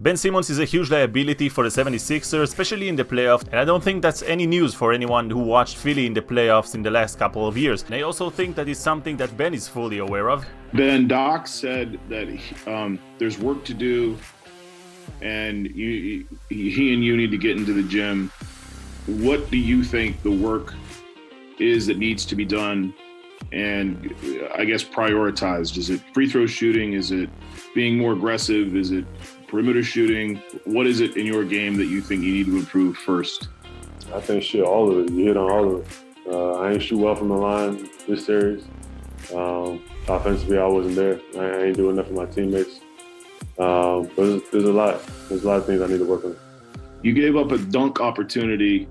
Ben Simmons is a huge liability for the 76ers, especially in the playoffs, and I don't think that's any news for anyone who watched Philly in the playoffs in the last couple of years. And I also think that is something that Ben is fully aware of. Ben, Doc said that there's work to do, and he and you need to get into the gym. What do you think the work is that needs to be done, and I guess prioritized? Is it free throw shooting? Is it being more aggressive? Is it perimeter shooting? What is it in your game that you think you need to improve first? I think all of it. You hit on all of it. I ain't shoot well from the line this series. Offensively, I wasn't there. I ain't doing enough for my teammates. But there's a lot. There's a lot of things I need to work on. You gave up a dunk opportunity,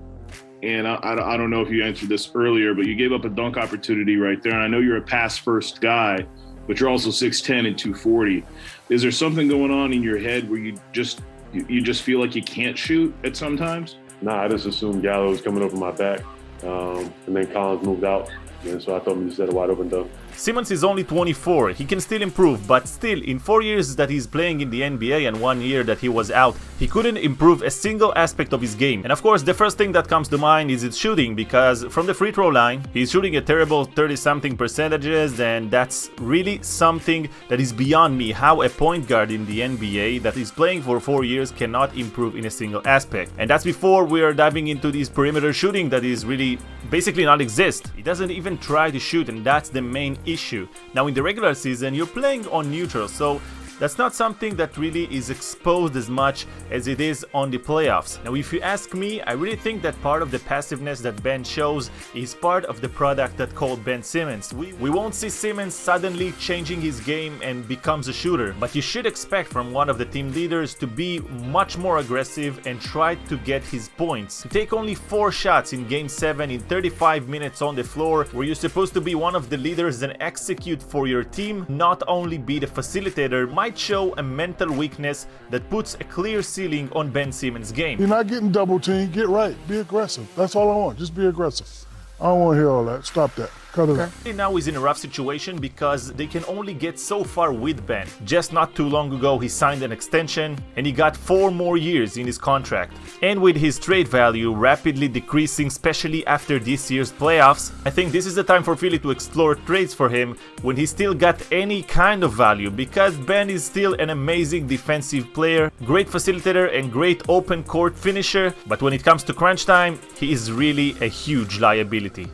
and I don't know if you answered this earlier, but you gave up a dunk opportunity right there. And I know you're a pass-first guy, but you're also 6'10" and 240. Is there something going on in your head where you just feel like you can't shoot at some times? Nah, I just assumed Gallo was coming over my back, and then Collins moved out, and so I thought he just had a wide open dunk. Simmons is only 24, he can still improve, but still, in 4 years that he's playing in the NBA and 1 year that he was out, he couldn't improve a single aspect of his game. And of course, the first thing that comes to mind is his shooting, because from the free throw line, he's shooting a terrible 30-something percentages, and that's really something that is beyond me, how a point guard in the NBA that is playing for 4 years cannot improve in a single aspect. And that's before we are diving into this perimeter shooting that is really basically non-exist. He doesn't even try to shoot, and that's the main issue. Now in the regular season you're playing on neutral, so that's not something that really is exposed as much as it is on the playoffs. Now if you ask me, I really think that part of the passiveness that Ben shows is part of the product that called Ben Simmons. We won't see Simmons suddenly changing his game and becomes a shooter, but you should expect from one of the team leaders to be much more aggressive and try to get his points. To take only 4 shots in game 7 in 35 minutes on the floor, where you're supposed to be one of the leaders and execute for your team, not only be the facilitator, might show a mental weakness that puts a clear ceiling on Ben Simmons' game. You're not getting double teamed, get right, be aggressive. That's all I want, just be aggressive. I don't want to hear all that, stop that. Cut it out. Now he's in a rough situation because they can only get so far with Ben. Just not too long ago he signed an extension and he got 4 more years in his contract. And with his trade value rapidly decreasing, especially after this year's playoffs, I think this is the time for Philly to explore trades for him when he still got any kind of value, because Ben is still an amazing defensive player, great facilitator and great open court finisher, but when it comes to crunch time, he is really a huge liability.